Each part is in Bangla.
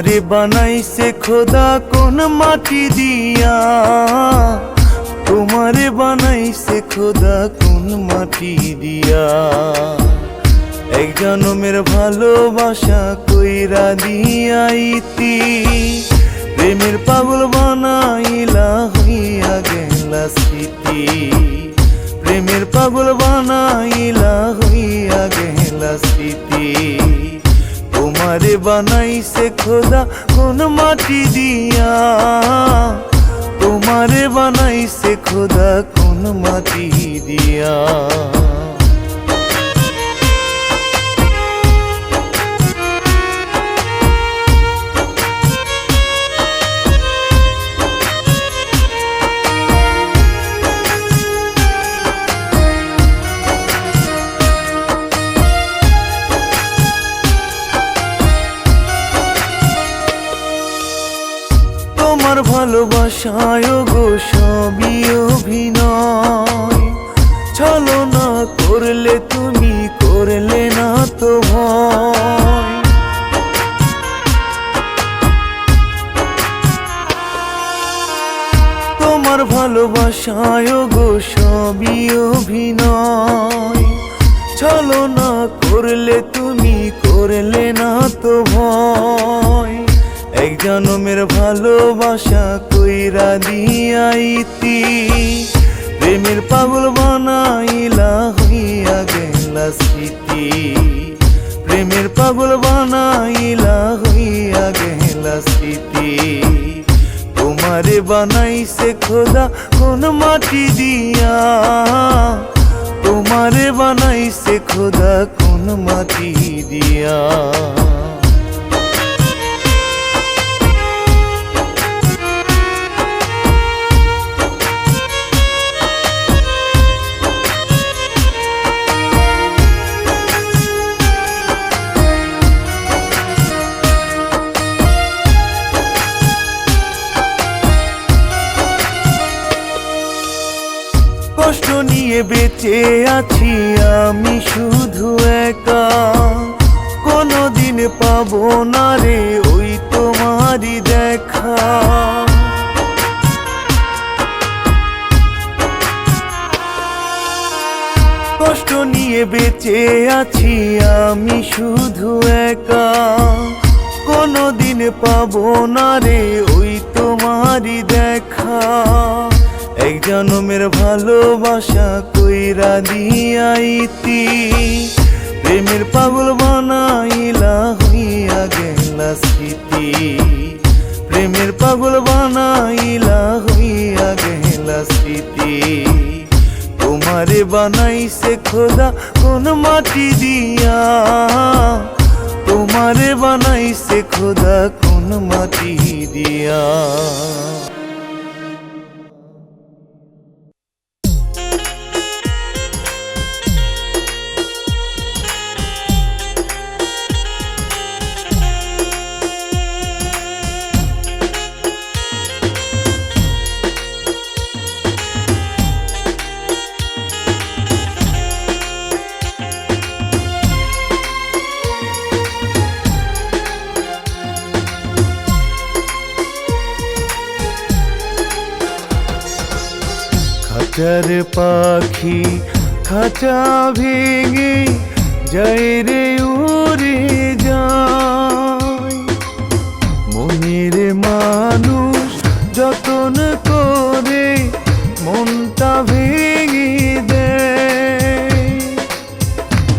তোমারে বানাইছে খোদা কোন মাটি দিয়া, তোমারে বানাইছে খোদা কোন মাটি দিয়া। এক জনমের ভালোবাসা কইরা দিয়াইতি, প্রেমের পাগল বানাইলা হইয়া গেলা স্মৃতি। প্রেমের পাগল বানাইলা হইয়া গেলা স্মৃতি। তোমারে বানাইছে খোদা কোন মাটি দিয়া, তোমারে বানাইছে খোদা কোন মাটি দিয়া। তোমার ভালোবাসায় গো সবই অভিনয়, ছলনা করলে তুমি করলে না তো ভয়। তোমার ভালোবাসায় গো সবই অভিনয়, ছলনা করলে তুমি করলে না তো ভয়। এক জনমের ভালোবাসা কইরা দিয়াইতি, প্রেমের পাগল বানাইলা হইয়া গেলা স্মৃতি। প্রেমের পাগল বানাইলা হইয়া গেলা স্মৃতি। তোমারে বানাইছে খোদা কোন মাটি দিয়া, তোমারে বানাইছে খোদা কোন মাটি দিয়া। কষ্ট নিয়ে বেঁচে আছি আমি শুধু একা, কোনদিন পাবো না রে ওই তোমারই দেখা। কষ্ট নিয়ে বেঁচে আছি আমি শুধু একা, কোনদিন পাবো না রে ওই তোমারই দেখা। এক জনমের ভালোবাসা কইরা দিয়াইতি, প্রেমের পাগল বানাইলা হইয়া গেলা স্মৃতি। প্রেমের পাগল বানাইলা হইয়া গেলা স্মৃতি। তোমারে বানাইছে খোদা কোন মাটি দিয়া, তোমারে বানাইছে খোদা কোন মাটি দিয়া। খাঁচার পাখি খাঁচা ভেঙে যায় রে উড়ে যায়, মনের মানুষ যতন করে মনটা ভেঙে দেয়।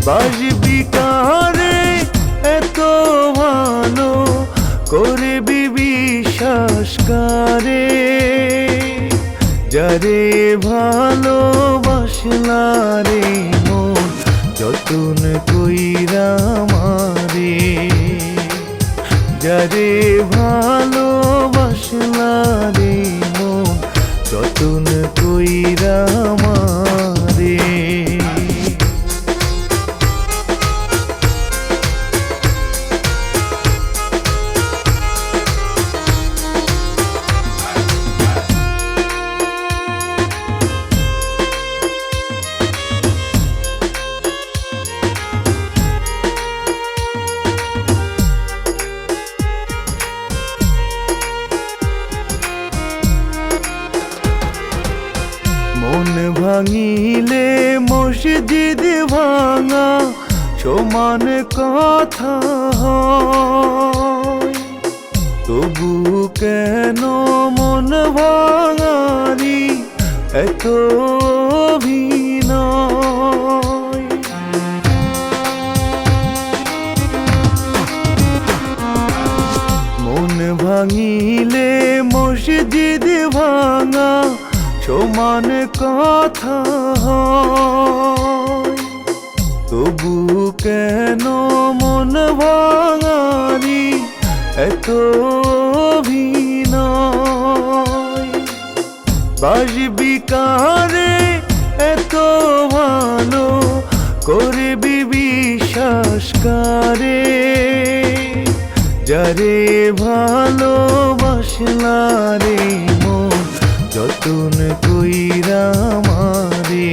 বাসবি কারে এত ভালো করবি বিশ্বাস কারে, যারে ভালোবাসলা রে মন যতন কইরা মারে। যারে ভালোবাসলা রে মন যতন কইরা মারে। সমান কথা হয়, তবু কেন মন ভাঙারি এত অভিনয়। মন ভাঙিলে মসজিদ ভাঙা সমান কথা হয়, তবু কেন মন ভাঙারি এত অভিনয়। বাসবি কারে এত ভালো করবি বিশ্বাস কারে, যারে ভালোবাসলা রে মন যতন কইরা মারে,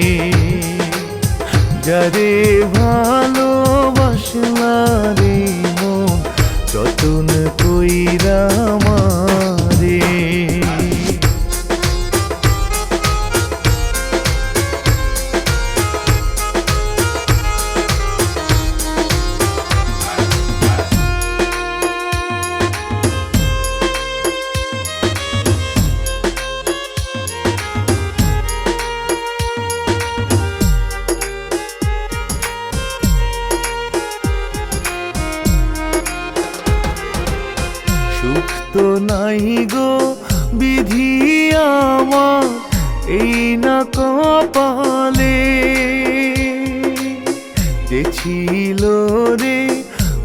যারে ভালোবাসলা রে মন যতন কইরা মারে। সুখ তো নাই গো বিধি আমার এই না কপালে, যে ছিল রে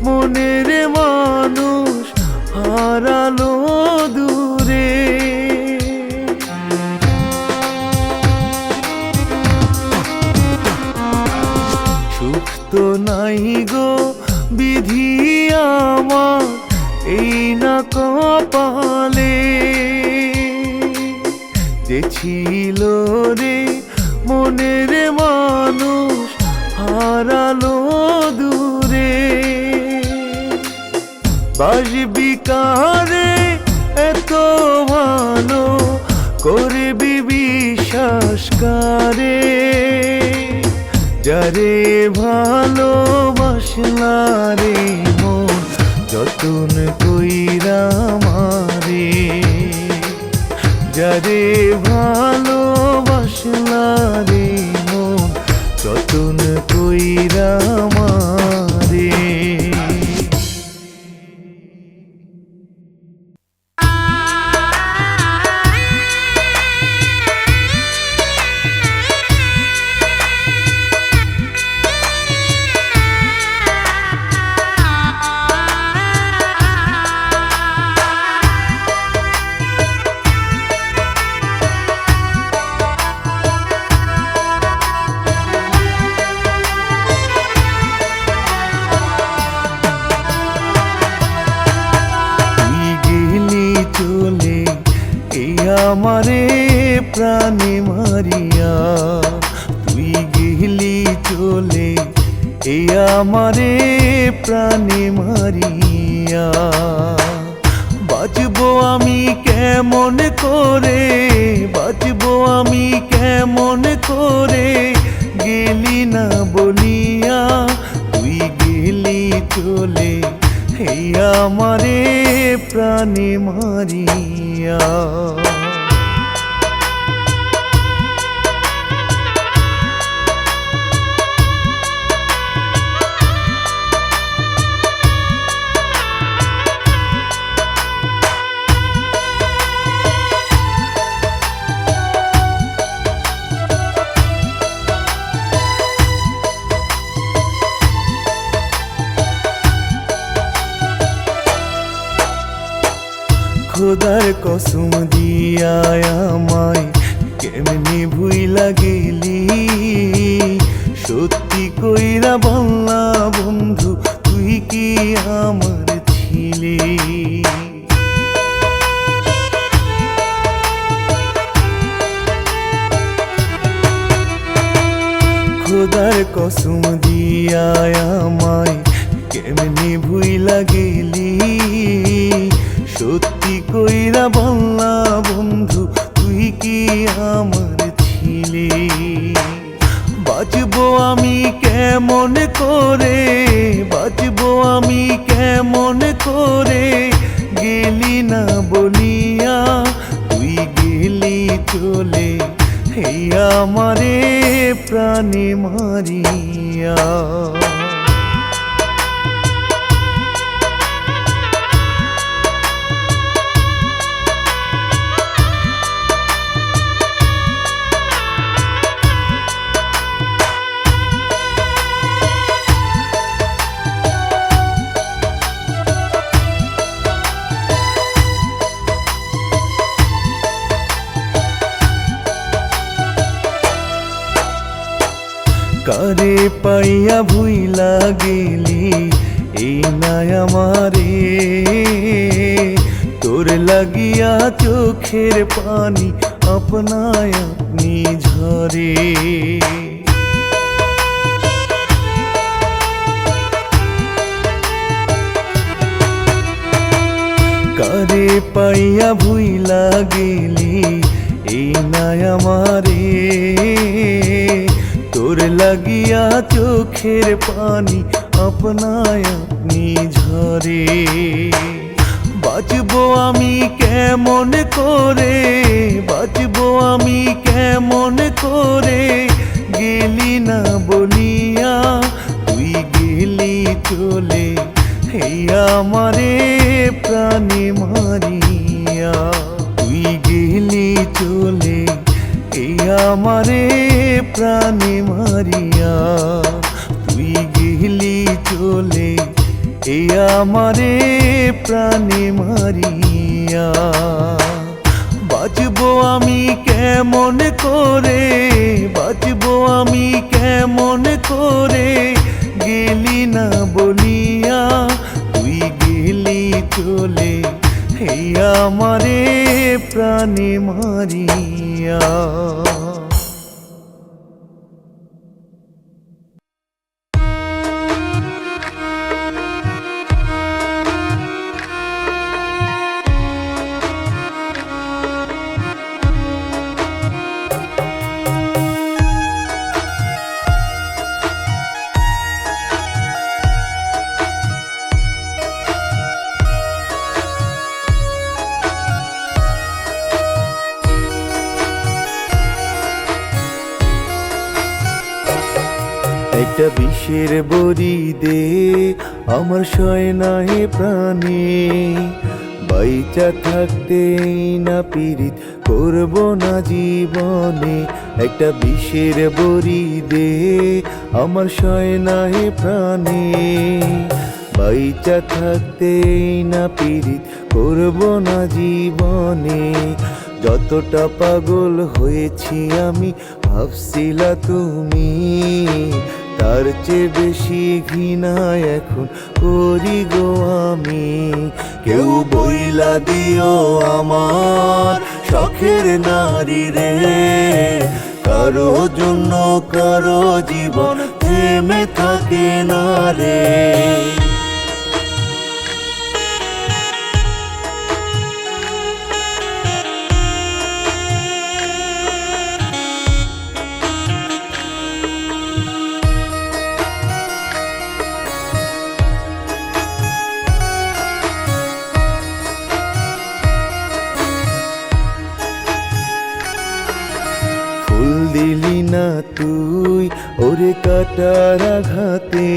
মনের মানুষ হারালো দূরে। সুখ তো নাই গো বিধি আমার এই না কপালে, যে ছিল রে মনের মানুষ হারালো দূরে। বাসবি কারে এত ভালো করবি বিশ্বাস কারে, যারে ভালোবাসলা রে মন যতন কইরা মারে, যারে ভালোবাসলা রে মন যতন কইরা মারে। আমারে প্রাণে মারিয়া তুই গেলি চলে, এই আমারে প্রাণে মারিয়া। বাঁচবো আমি কেমন করে, বাঁচবো আমি কেমন করে, গেলি না বলিয়া তুই গেলি চলে, এই আমারে প্রাণে মারিয়া। খোদার কসম দিয়া আমায় কেমনে ভুইলা গেলি, সত্যি কইরা বললা বন্ধু তুই কি আমার ছিলি। খোদার কসম দিয়া আমায় কেমনে ভুইলা গেলি, সত্যি কইরা বললা বন্ধু তুই কি আমার ছিলি। বাঁচবো আমি কেমন করে করে বাঁচবো আমি কেমন করে, গেলি না বলিয়া তুই গেলি চলে, এই আমারে প্রাণে মারিয়া। কারে পাইয়া ভুইলা গেলি এই নাই আমারে, তোর লাগিয়া চোখের পানি আপনায় আপনি ঝরে। কারে পাইয়া ভুইলা গেলি এই নাই আমারে, তোর লাগিয়া চোখের পানি আপনায় আপনি ঝরে। বাঁচবো আমি কেমন করে, বাঁচবো আমি কেমন করে, গেলি না বলিয়া তুই গেলি চলে, এই আমারে প্রাণে মারিয়া। তুই গেলি চলে, এই আমারে প্রাণে মারিয়া। তুই গেলি চলে, এই আমারে প্রাণে মারিয়া। বাঁচবো আমি কেমন করে, বাঁচবো আমি কেমন করে, গেলি না বলিয়া তুই গেলি চলে, এই আমারে প্রাণে মারিয়া। একটা বিষের বড়ি দে আমার সয় না হে প্রাণে, বাইচা থাকতে না পীড়িত করব না জীবনে। একটা বিষের বড়ি দে আমার সয় না হে প্রাণে, বাইচা থাকতে না পীড়িত করব না জীবনে। যতটা পাগল হয়েছি আমি ভাবছিলা তুমি, তার চেয়ে বেশি ঘৃণা এখন করি গো আমি। কেউ বইলা দিও আমার শখের নারী রে, কারো জন্য কারো জীবন থেমে থাকে না রে। দিলি না তুই ওরে কাটার আঘাতে,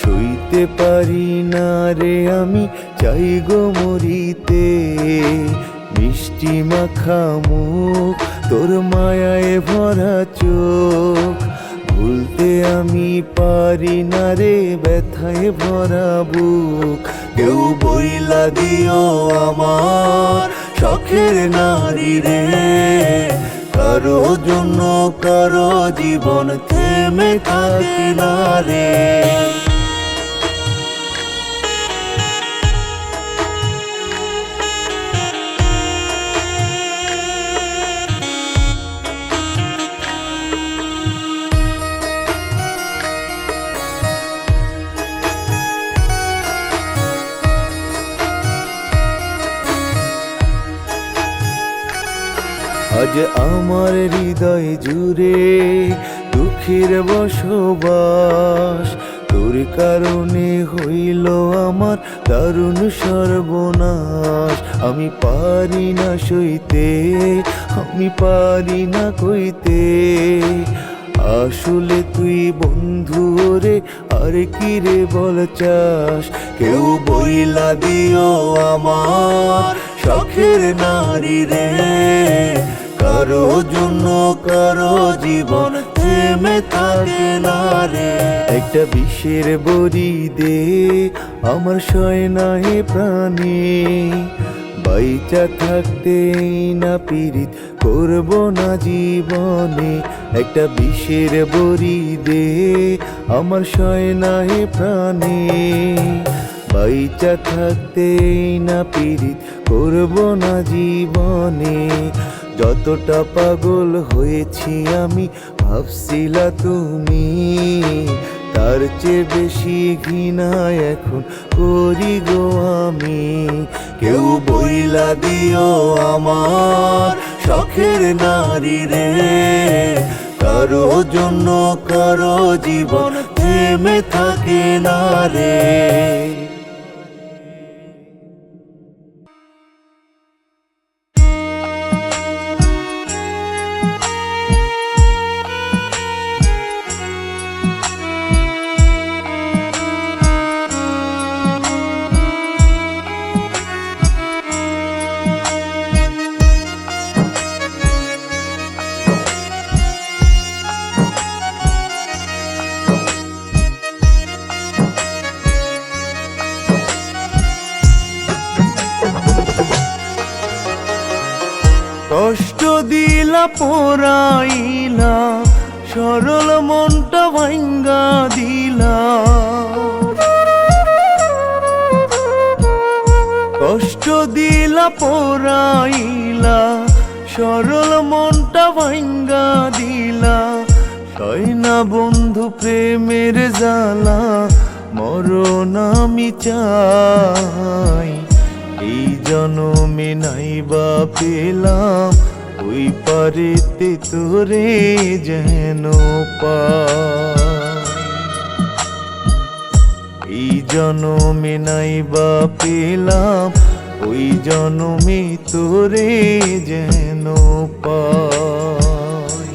সইতে পারি না রে আমি চাই গো মরিতে। মিষ্টি মাখা মুখ তোর মায়ায় ভরা চোখ, ভুলতে আমি পারি না রে ব্যথায় ভরা বুক। কেউ বইলা দিও আমার শখের নারী রে, কারো জন্য কারো জীবন থেমে থাকি না রে। আজ আমার হৃদয় জুড়ে দুঃখ সুখের বসবাস। তোর কারণে হইল আমার দারুণ সর্বনাশ। আমি পারি না সইতে, আমি পারি না কইতে, আসলে তুই বন্ধু রে আর কি রে বল চাস। কেউ বইলা দিও আমার শখের নারী রে, কারো জন্য কারো জীবন থেমে থাকে না রে। একটা বিষের বড়ি দে আমার সয় না হে প্রাণী, বাইচা থাকতে না পীড়িত করব না জীবনে। একটা বিষের বড়ি দে আমার সয় না হে প্রাণী, বাইচা থাকতে না পীড়িত করব না জীবনে। যতটা পাগল হয়েছি আমি ভাবছিলা তুমি, তার চেয়ে বেশি ঘৃণা এখন করি গো আমি। কেউ বইলা দিও আমার শখের নারী রে, কারো জন্য কারো জীবন থেমে থাকে না রে। কষ্ট দিলা পোড়াইলা, সরল মনটা ভাঙ্গা দিলা। কষ্ট দিলা পোড়াইলা, সরল মনটা ভাঙ্গা দিলা। সয় না বন্ধু প্রেমের জ্বালা, মরণ আমি চাই। এই জনমে নাইবা পেলাম ওই পারেতে তোরে যেন পাই। এই জনমে নাইবা পেলাম ওই জনমে তোরে যেন পাই।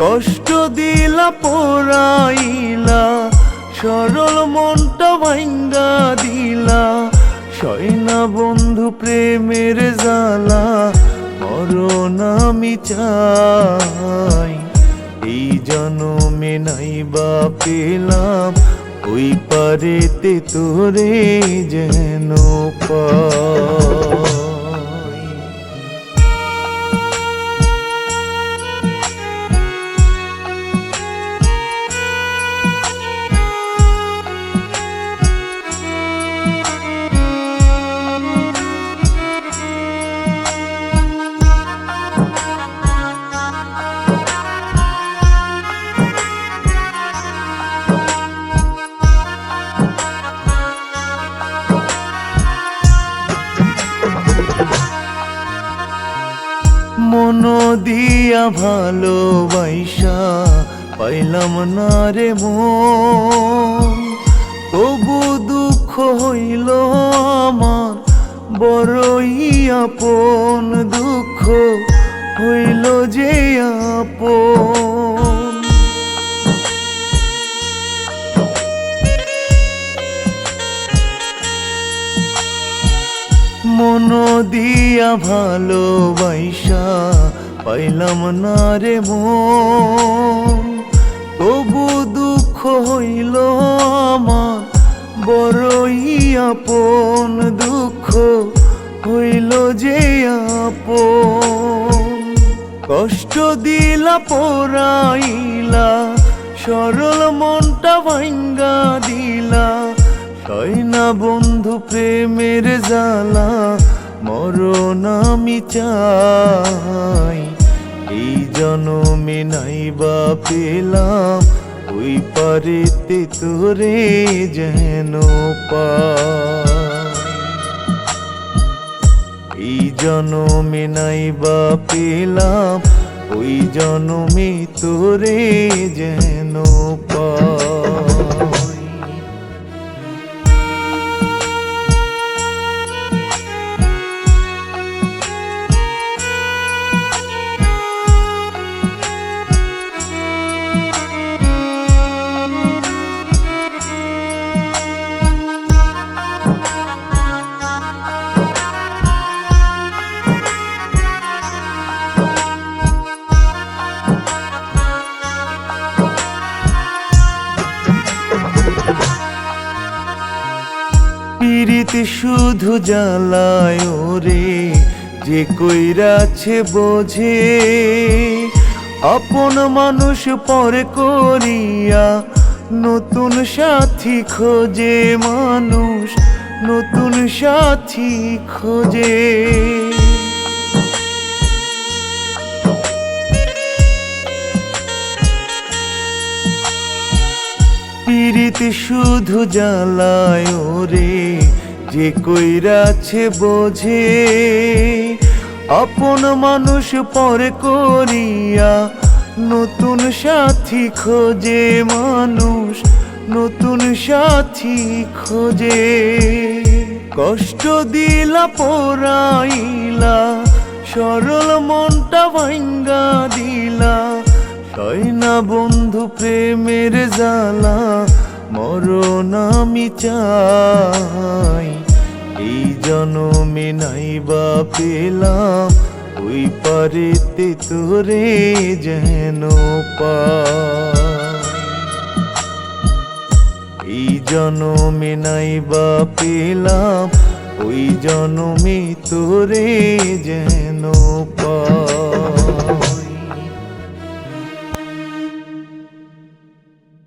কষ্ট দিলা পোড়াইলা, সরল মনটা ভাঙ্গা দিলা। সয় না বন্ধু প্রেমের জ্বালা, মরণ আমি চাই। এই জনমে নাইবা পেলাম ওই পারেতে তোরে যেন পাই। মন দিয়া ভালোবাসা পাইলাম না রে মন, তবু দুঃখ হইল আমার বড়ই আপন। দুঃখ হইল যে আপন, মন দিয়া ভালোবাসা পাইলাম না রে মন, তবু দুঃখ হইল আমার বড়ই আপন। দুঃখ হইল যে আপন। কষ্ট দিলা পোড়াইলা, সরল মনটা ভাঙ্গা দিলা। সয় না বন্ধু প্রেমের জ্বালা, মরণ আমি চাই। এই জনমে নাইবা পেলাম ওই পারেতে তোরে যেন পাই। এই জনমে নাইবা পেলাম ওই জনমে তোরে যেন পাই। পীড়িত শুধু জ্বালায় রে, যে কইরাছে বোঝে, আপন মানুষ পর করিয়া নতুন সাথী খোঁজে, মানুষ নতুন সাথী খোঁজে। পীড়িত শুধু জ্বালায় রে, যে কইরাছে বোঝে, আপন মানুষ পর করিয়া নতুন সাথী খোঁজে, মানুষ নতুন সাথী খোঁজে। কষ্ট দিলা পোড়াইলা, সরল মনটা ভাঙ্গা দিলা, সয় না বন্ধু প্রেমের জ্বালা, মরণ আমি চাই। এই জনমে নাইবা পেলাম, ওই পারেতে তোরে যেন পাই। এই জনমে নাইবা পেলাম, ওই জনমে তোরে যেন পাই।